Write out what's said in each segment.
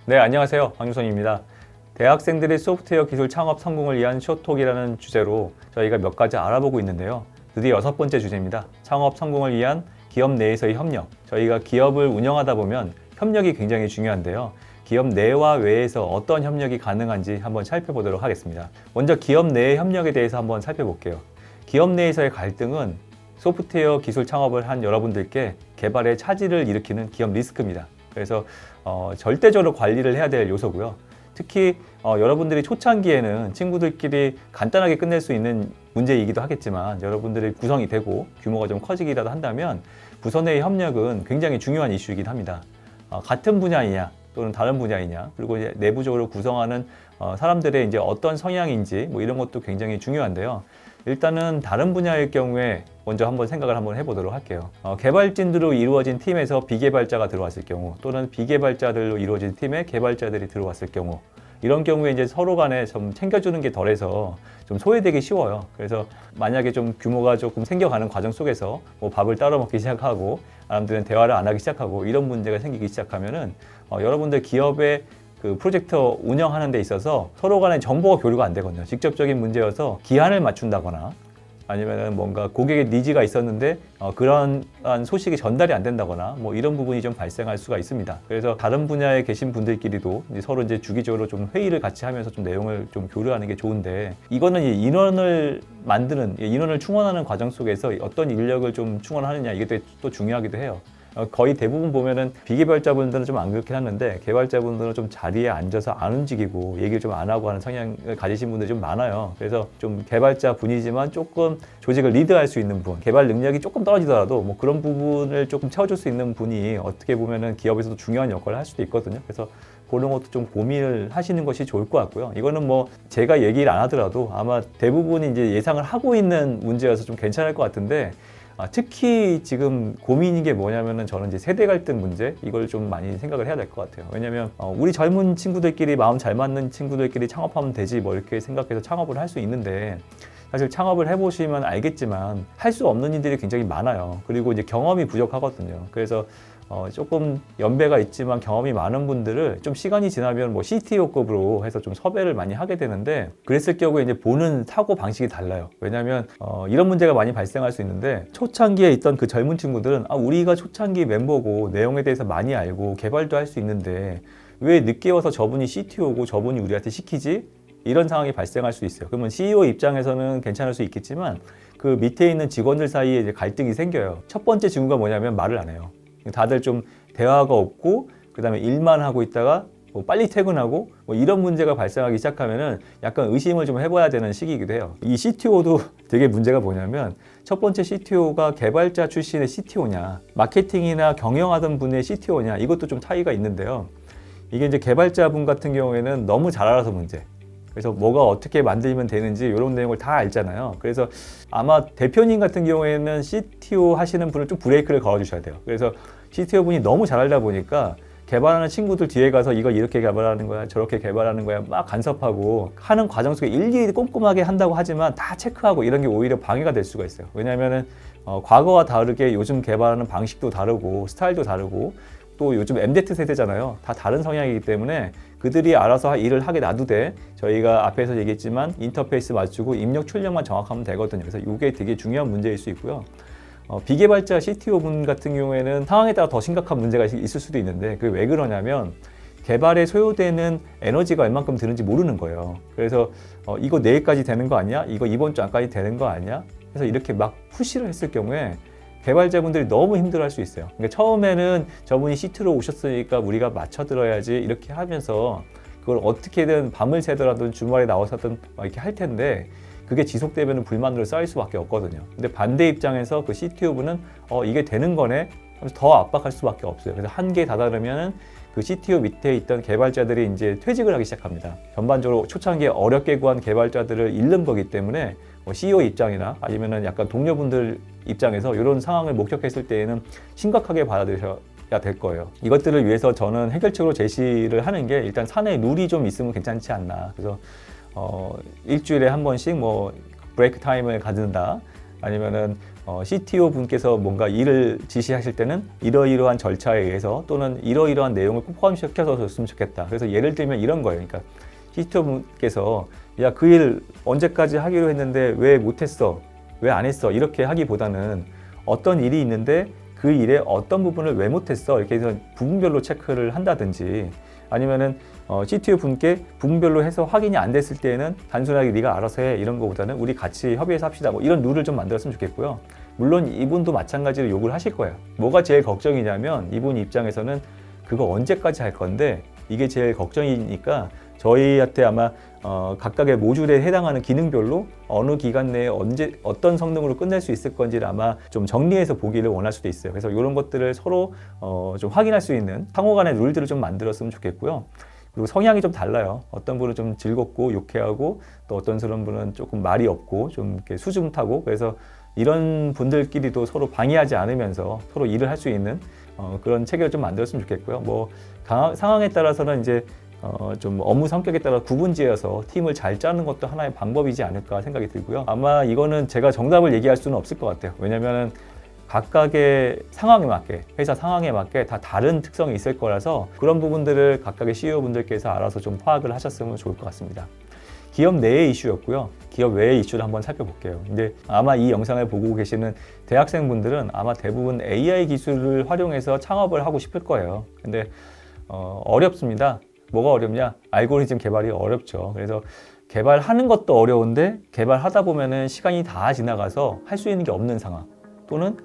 네, 안녕하세요. 황유선입니다. 대학생들의 소프트웨어 기술 창업 성공을 위한 쇼톡이라는 주제로 저희가 몇 가지 알아보고 있는데요. 드디어 6번째 주제입니다. 창업 성공을 위한 기업 내에서의 협력. 저희가 기업을 운영하다 보면 협력이 굉장히 중요한데요. 기업 내와 외에서 어떤 협력이 가능한지 한번 살펴보도록 하겠습니다. 먼저 기업 내의 협력에 대해서 한번 살펴볼게요. 기업 내에서의 갈등은 소프트웨어 기술 창업을 한 여러분들께 개발에 차질을 일으키는 기업 리스크입니다. 그래서 절대적으로 관리를 해야 될 요소고요. 특히 여러분들이 초창기에는 친구들끼리 간단하게 끝낼 수 있는 문제이기도 하겠지만 여러분들이 구성이 되고 규모가 좀 커지기라도 한다면 부서 내의 협력은 굉장히 중요한 이슈이긴 합니다. 같은 분야이냐 또는 다른 분야이냐, 그리고 이제 내부적으로 구성하는 사람들의 이제 어떤 성향인지 뭐 이런 것도 굉장히 중요한데요. 일단은 다른 분야일 경우에 먼저 한번 생각을 한번 해보도록 할게요. 개발진들로 이루어진 팀에서 비개발자가 들어왔을 경우, 또는 비개발자들로 이루어진 팀에 개발자들이 들어왔을 경우, 이런 경우에 이제 서로 간에 좀 챙겨주는 게 덜해서 좀 소외되기 쉬워요. 그래서 만약에 좀 규모가 조금 생겨가는 과정 속에서 뭐 밥을 따로 먹기 시작하고 사람들은 대화를 안 하기 시작하고 이런 문제가 생기기 시작하면은 여러분들 기업의 그 프로젝트 운영하는 데 있어서 서로 간의 정보가 교류가 안 되거든요. 직접적인 문제여서 기한을 맞춘다거나 아니면은 뭔가 고객의 니즈가 있었는데 그러한 소식이 전달이 안 된다거나 뭐 이런 부분이 좀 발생할 수가 있습니다. 그래서 다른 분야에 계신 분들끼리도 이제 서로 이제 주기적으로 좀 회의를 같이 하면서 좀 내용을 좀 교류하는 게 좋은데, 이거는 인원을 만드는, 인원을 충원하는 과정 속에서 어떤 인력을 좀 충원하느냐, 이게 또 중요하기도 해요. 거의 대부분 보면은 비개발자분들은 좀 안 그렇긴 하는데 개발자분들은 좀 자리에 앉아서 안 움직이고 얘기를 좀 안 하고 하는 성향을 가지신 분들이 좀 많아요. 그래서 좀 개발자 분이지만 조금 조직을 리드할 수 있는 분, 개발 능력이 조금 떨어지더라도 뭐 그런 부분을 조금 채워줄 수 있는 분이 어떻게 보면은 기업에서도 중요한 역할을 할 수도 있거든요. 그래서 그런 것도 좀 고민을 하시는 것이 좋을 것 같고요. 이거는 뭐 제가 얘기를 안 하더라도 아마 대부분이 이제 예상을 하고 있는 문제여서 좀 괜찮을 것 같은데, 특히 지금 고민인 게 뭐냐면은 저는 이제 세대 갈등 문제, 이걸 좀 많이 생각을 해야 될 것 같아요. 왜냐면 우리 젊은 친구들끼리 마음 잘 맞는 친구들끼리 창업하면 되지 뭐 이렇게 생각해서 창업을 할 수 있는데, 사실 창업을 해보시면 알겠지만 할 수 없는 일들이 굉장히 많아요. 그리고 이제 경험이 부족하거든요. 그래서 조금 연배가 있지만 경험이 많은 분들을 좀 시간이 지나면 뭐 CTO급으로 해서 좀 섭외를 많이 하게 되는데, 그랬을 경우에 이제 보는 사고 방식이 달라요. 왜냐하면 이런 문제가 많이 발생할 수 있는데, 초창기에 있던 그 젊은 친구들은 우리가 초창기 멤버고 내용에 대해서 많이 알고 개발도 할 수 있는데 왜 늦게 와서 저분이 CTO고 저분이 우리한테 시키지? 이런 상황이 발생할 수 있어요. 그러면 CEO 입장에서는 괜찮을 수 있겠지만 그 밑에 있는 직원들 사이에 이제 갈등이 생겨요. 첫 번째 징후가 뭐냐면 말을 안 해요. 다들 좀 대화가 없고 그다음에 일만 하고 있다가 뭐 빨리 퇴근하고 뭐 이런 문제가 발생하기 시작하면은 약간 의심을 좀 해봐야 되는 시기이기도 해요. 이 CTO도 되게 문제가 뭐냐면, 첫 번째 CTO가 개발자 출신의 CTO냐, 마케팅이나 경영하던 분의 CTO냐, 이것도 좀 차이가 있는데요. 이게 이제 개발자분 같은 경우에는 너무 잘 알아서 문제. 그래서 뭐가 어떻게 만들면 되는지 이런 내용을 다 알잖아요. 그래서 아마 대표님 같은 경우에는 CTO 하시는 분을 좀 브레이크를 걸어주셔야 돼요. 그래서 CTO 분이 너무 잘 알다 보니까 개발하는 친구들 뒤에 가서 이거 이렇게 개발하는 거야, 저렇게 개발하는 거야 막 간섭하고 하는 과정 속에 일일이 꼼꼼하게 한다고 하지만 다 체크하고 이런 게 오히려 방해가 될 수가 있어요. 왜냐하면은 과거와 다르게 요즘 개발하는 방식도 다르고 스타일도 다르고 또 요즘 MZ 세대잖아요. 다 다른 성향이기 때문에 그들이 알아서 일을 하게 놔두되 저희가 앞에서 얘기했지만 인터페이스 맞추고 입력 출력만 정확하면 되거든요. 그래서 이게 되게 중요한 문제일 수 있고요. 비개발자 CTO 분 같은 경우에는 상황에 따라 더 심각한 문제가 있을 수도 있는데, 그게 왜 그러냐면 개발에 소요되는 에너지가 얼만큼 드는지 모르는 거예요. 그래서 이거 내일까지 되는 거 아니야? 이거 이번 주 안까지 되는 거 아니야? 그래서 이렇게 막 푸시를 했을 경우에 개발자분들이 너무 힘들어할 수 있어요. 그러니까 처음에는 저분이 CT로 오셨으니까 우리가 맞춰들어야지 이렇게 하면서 그걸 어떻게든 밤을 새더라도 주말에 나와서든 이렇게 할 텐데, 그게 지속되면 불만으로 쌓일 수밖에 없거든요. 근데 반대 입장에서 그 CTO분은 이게 되는 거네 하면서 더 압박할 수밖에 없어요. 그래서 한계에 다다르면은 그 CTO 밑에 있던 개발자들이 이제 퇴직을 하기 시작합니다. 전반적으로 초창기에 어렵게 구한 개발자들을 잃는 거기 때문에 CEO 입장이나 아니면은 약간 동료분들 입장에서 이런 상황을 목격했을 때에는 심각하게 받아들여야 될 거예요. 이것들을 위해서 저는 해결책으로 제시를 하는 게, 일단 사내 룰이 좀 있으면 괜찮지 않나. 그래서 일주일에 한 번씩 뭐 브레이크 타임을 가진다, 아니면은 CTO 분께서 뭔가 일을 지시하실 때는 이러이러한 절차에 의해서 또는 이러이러한 내용을 꼭 포함시켜서 줬으면 좋겠다. 그래서 예를 들면 이런 거예요. 그러니까 CTO 분께서 야, 그 일 언제까지 하기로 했는데 왜 못했어? 왜 안 했어? 이렇게 하기보다는 어떤 일이 있는데 그 일의 어떤 부분을 왜 못했어? 이렇게 해서 부분별로 체크를 한다든지 아니면은 CTO 분께 부분별로 해서 확인이 안 됐을 때에는 단순하게 네가 알아서 해 이런 거보다는 우리 같이 협의해서 합시다 뭐 이런 룰을 좀 만들었으면 좋겠고요. 물론 이분도 마찬가지로 욕을 하실 거예요. 뭐가 제일 걱정이냐면 이분 입장에서는 그거 언제까지 할 건데 이게 제일 걱정이니까 저희한테 아마 각각의 모듈에 해당하는 기능별로 어느 기간 내에 언제 어떤 성능으로 끝낼 수 있을 건지를 아마 좀 정리해서 보기를 원할 수도 있어요. 그래서 이런 것들을 서로 좀 확인할 수 있는 상호 간의 룰들을 좀 만들었으면 좋겠고요. 그리고 성향이 좀 달라요. 어떤 분은 좀 즐겁고 유쾌하고 또 어떤 분은 조금 말이 없고 좀 이렇게 수줍하고 그래서 이런 분들끼리도 서로 방해하지 않으면서 서로 일을 할 수 있는 그런 체계를 좀 만들었으면 좋겠고요. 뭐 상황에 따라서는 이제 좀 업무 성격에 따라 구분지어서 팀을 잘 짜는 것도 하나의 방법이지 않을까 생각이 들고요. 아마 이거는 제가 정답을 얘기할 수는 없을 것 같아요. 왜냐면은 각각의 상황에 맞게, 회사 상황에 맞게 다 다른 특성이 있을 거라서 그런 부분들을 각각의 CEO 분들께서 알아서 좀 파악을 하셨으면 좋을 것 같습니다. 기업 내의 이슈였고요. 기업 외의 이슈를 한번 살펴볼게요. 근데 아마 이 영상을 보고 계시는 대학생분들은 아마 대부분 AI 기술을 활용해서 창업을 하고 싶을 거예요. 근데 어렵습니다. 뭐가 어렵냐? 알고리즘 개발이 어렵죠. 그래서 개발하는 것도 어려운데 개발하다 보면은 시간이 다 지나가서 할 수 있는 게 없는 상황 또는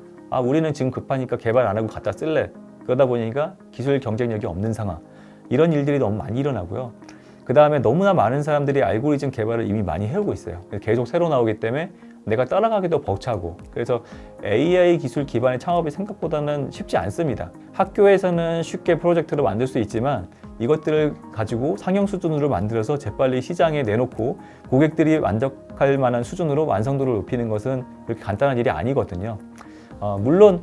우리는 지금 급하니까 개발 안 하고 갖다 쓸래. 그러다 보니까 기술 경쟁력이 없는 상황. 이런 일들이 너무 많이 일어나고요. 그 다음에 너무나 많은 사람들이 알고리즘 개발을 이미 많이 해오고 있어요. 계속 새로 나오기 때문에 내가 따라가기도 벅차고 그래서 AI 기술 기반의 창업이 생각보다는 쉽지 않습니다. 학교에서는 쉽게 프로젝트를 만들 수 있지만 이것들을 가지고 상용 수준으로 만들어서 재빨리 시장에 내놓고 고객들이 만족할 만한 수준으로 완성도를 높이는 것은 그렇게 간단한 일이 아니거든요. 물론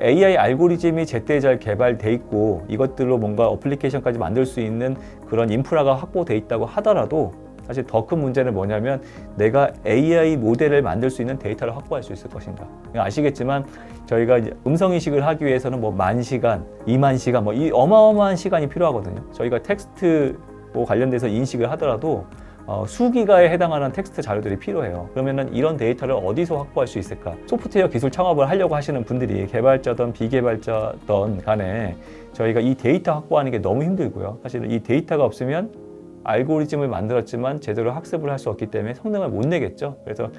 AI 알고리즘이 제때 잘 개발돼 있고 이것들로 뭔가 어플리케이션까지 만들 수 있는 그런 인프라가 확보돼 있다고 하더라도 사실 더 큰 문제는 뭐냐면 내가 AI 모델을 만들 수 있는 데이터를 확보할 수 있을 것인가. 아시겠지만 저희가 이제 음성 인식을 하기 위해서는 뭐 10,000시간, 20,000시간 뭐 이 어마어마한 시간이 필요하거든요. 저희가 텍스트 관련돼서 인식을 하더라도 수기가에 해당하는 텍스트 자료들이 필요해요. 그러면은 이런 데이터를 어디서 확보할 수 있을까? 소프트웨어 기술 창업을 하려고 하시는 분들이 개발자든 비개발자든 간에 저희가 이 데이터 확보하는 게 너무 힘들고요. 사실 이 데이터가 없으면 알고리즘을 만들었지만 제대로 학습을 할 수 없기 때문에 성능을 못 내겠죠. 그래서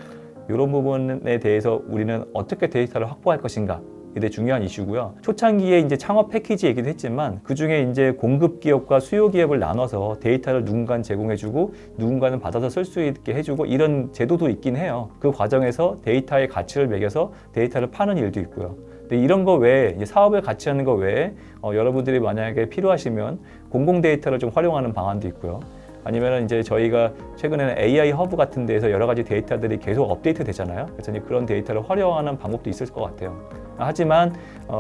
이런 부분에 대해서 우리는 어떻게 데이터를 확보할 것인가? 이게 중요한 이슈고요. 초창기에 이제 창업 패키지 얘기도 했지만 그 중에 이제 공급 기업과 수요 기업을 나눠서 데이터를 누군가는 제공해주고 누군가는 받아서 쓸 수 있게 해주고 이런 제도도 있긴 해요. 그 과정에서 데이터의 가치를 매겨서 데이터를 파는 일도 있고요. 근데 이런 거 외에 이제 사업을 같이 하는 거 외에 여러분들이 만약에 필요하시면 공공 데이터를 좀 활용하는 방안도 있고요. 아니면은 이제 저희가 최근에는 AI 허브 같은 데에서 여러 가지 데이터들이 계속 업데이트 되잖아요. 그래서 이제 그런 데이터를 활용하는 방법도 있을 것 같아요. 하지만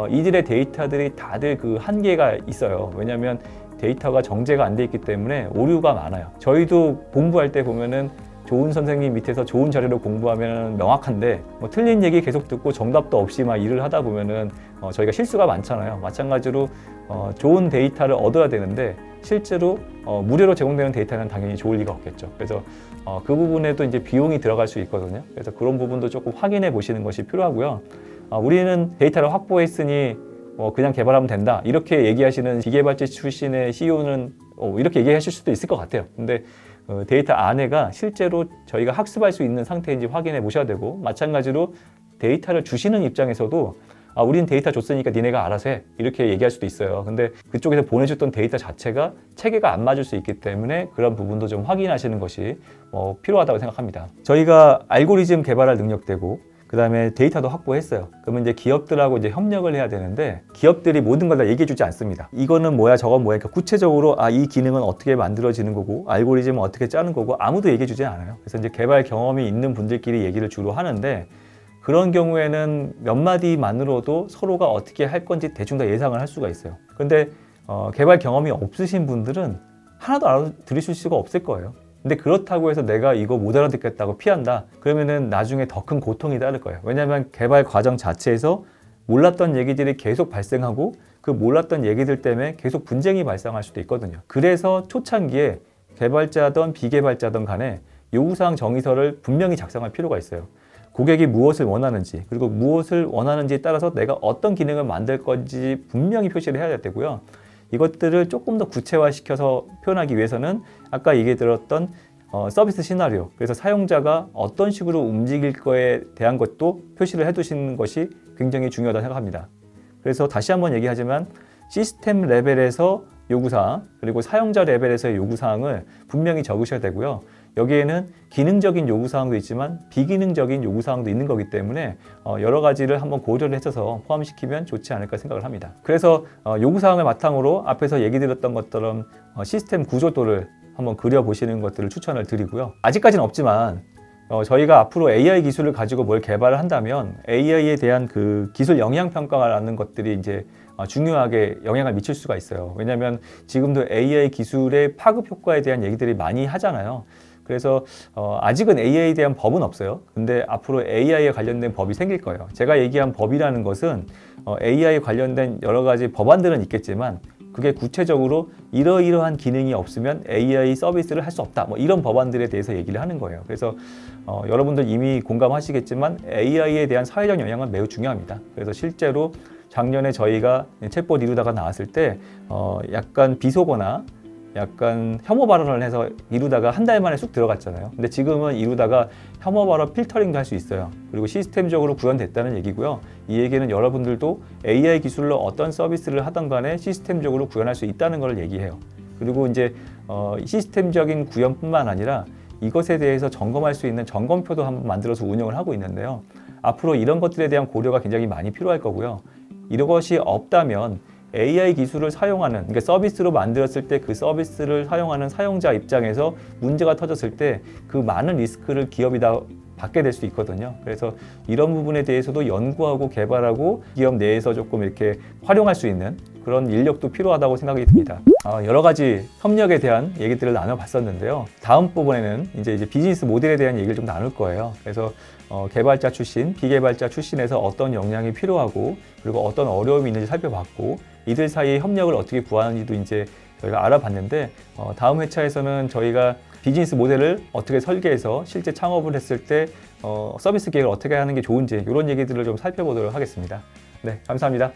이들의 데이터들이 다들 그 한계가 있어요. 왜냐하면 데이터가 정제가 안 돼 있기 때문에 오류가 많아요. 저희도 공부할 때 보면은 좋은 선생님 밑에서 좋은 자료를 공부하면 명확한데 뭐 틀린 얘기 계속 듣고 정답도 없이 막 일을 하다 보면은 저희가 실수가 많잖아요. 마찬가지로 좋은 데이터를 얻어야 되는데 실제로 무료로 제공되는 데이터는 당연히 좋을 리가 없겠죠. 그래서 그 부분에도 이제 비용이 들어갈 수 있거든요. 그래서 그런 부분도 조금 확인해 보시는 것이 필요하고요. 우리는 데이터를 확보했으니 그냥 개발하면 된다. 이렇게 얘기하시는 비개발자 출신의 CEO는 이렇게 얘기하실 수도 있을 것 같아요. 근데 데이터 안에가 실제로 저희가 학습할 수 있는 상태인지 확인해 보셔야 되고 마찬가지로 데이터를 주시는 입장에서도 우린 데이터 줬으니까 니네가 알아서 해 이렇게 얘기할 수도 있어요. 근데 그쪽에서 보내줬던 데이터 자체가 체계가 안 맞을 수 있기 때문에 그런 부분도 좀 확인하시는 것이 필요하다고 생각합니다. 저희가 알고리즘 개발할 능력되고 그 다음에 데이터도 확보했어요. 그러면 이제 기업들하고 이제 협력을 해야 되는데 기업들이 모든 걸 다 얘기해 주지 않습니다. 이거는 뭐야 저건 뭐야 그러니까 구체적으로 이 기능은 어떻게 만들어지는 거고 알고리즘은 어떻게 짜는 거고 아무도 얘기해 주지 않아요. 그래서 이제 개발 경험이 있는 분들끼리 얘기를 주로 하는데 그런 경우에는 몇 마디만으로도 서로가 어떻게 할 건지 대충 다 예상을 할 수가 있어요. 근데 개발 경험이 없으신 분들은 하나도 알아들으실 수가 없을 거예요. 근데 그렇다고 해서 내가 이거 못 알아듣겠다고 피한다. 그러면은 나중에 더 큰 고통이 따를 거예요. 왜냐하면 개발 과정 자체에서 몰랐던 얘기들이 계속 발생하고 그 몰랐던 얘기들 때문에 계속 분쟁이 발생할 수도 있거든요. 그래서 초창기에 개발자든 비개발자든 간에 요구사항 정의서를 분명히 작성할 필요가 있어요. 고객이 무엇을 원하는지, 그리고 무엇을 원하는지에 따라서 내가 어떤 기능을 만들 건지 분명히 표시를 해야 되고요. 이것들을 조금 더 구체화시켜서 표현하기 위해서는 아까 얘기 들었던 서비스 시나리오, 그래서 사용자가 어떤 식으로 움직일 거에 대한 것도 표시를 해두시는 것이 굉장히 중요하다고 생각합니다. 그래서 다시 한번 얘기하지만 시스템 레벨에서 요구사항, 그리고 사용자 레벨에서의 요구사항을 분명히 적으셔야 되고요. 여기에는 기능적인 요구사항도 있지만 비기능적인 요구사항도 있는 거기 때문에 여러 가지를 한번 고려를 해서 포함시키면 좋지 않을까 생각을 합니다. 그래서 요구사항을 바탕으로 앞에서 얘기 드렸던 것처럼 시스템 구조도를 한번 그려보시는 것들을 추천을 드리고요. 아직까지는 없지만 저희가 앞으로 AI 기술을 가지고 뭘 개발을 한다면 AI에 대한 그 기술 영향 평가라는 것들이 이제 중요하게 영향을 미칠 수가 있어요. 왜냐하면 지금도 AI 기술의 파급 효과에 대한 얘기들이 많이 하잖아요. 그래서 아직은 AI에 대한 법은 없어요. 근데 앞으로 AI에 관련된 법이 생길 거예요. 제가 얘기한 법이라는 것은 AI 관련된 여러 가지 법안들은 있겠지만 그게 구체적으로 이러이러한 기능이 없으면 AI 서비스를 할 수 없다. 뭐 이런 법안들에 대해서 얘기를 하는 거예요. 그래서 여러분들 이미 공감하시겠지만 AI에 대한 사회적 영향은 매우 중요합니다. 그래서 실제로 작년에 저희가 챗봇 이루다가 나왔을 때 약간 비속어나 약간 혐오 발언을 해서 이루다가 한 달 만에 쑥 들어갔잖아요. 근데 지금은 이루다가 혐오 발언 필터링도 할 수 있어요. 그리고 시스템적으로 구현됐다는 얘기고요. 이 얘기는 여러분들도 AI 기술로 어떤 서비스를 하던 간에 시스템적으로 구현할 수 있다는 걸 얘기해요. 그리고 이제 시스템적인 구현뿐만 아니라 이것에 대해서 점검할 수 있는 점검표도 한번 만들어서 운영을 하고 있는데요. 앞으로 이런 것들에 대한 고려가 굉장히 많이 필요할 거고요. 이런 것이 없다면 AI 기술을 사용하는, 그러니까 서비스로 만들었을 때 그 서비스를 사용하는 사용자 입장에서 문제가 터졌을 때 그 많은 리스크를 기업이 다 받게 될 수 있거든요. 그래서 이런 부분에 대해서도 연구하고 개발하고 기업 내에서 조금 이렇게 활용할 수 있는 그런 인력도 필요하다고 생각이 듭니다. 여러 가지 협력에 대한 얘기들을 나눠봤었는데요. 다음 부분에는 이제 비즈니스 모델에 대한 얘기를 좀 나눌 거예요. 그래서 개발자 출신, 비개발자 출신에서 어떤 역량이 필요하고 그리고 어떤 어려움이 있는지 살펴봤고 이들 사이의 협력을 어떻게 구하는지도 이제 저희가 알아봤는데 다음 회차에서는 저희가 비즈니스 모델을 어떻게 설계해서 실제 창업을 했을 때 서비스 계획을 어떻게 하는 게 좋은지 이런 얘기들을 좀 살펴보도록 하겠습니다. 네, 감사합니다.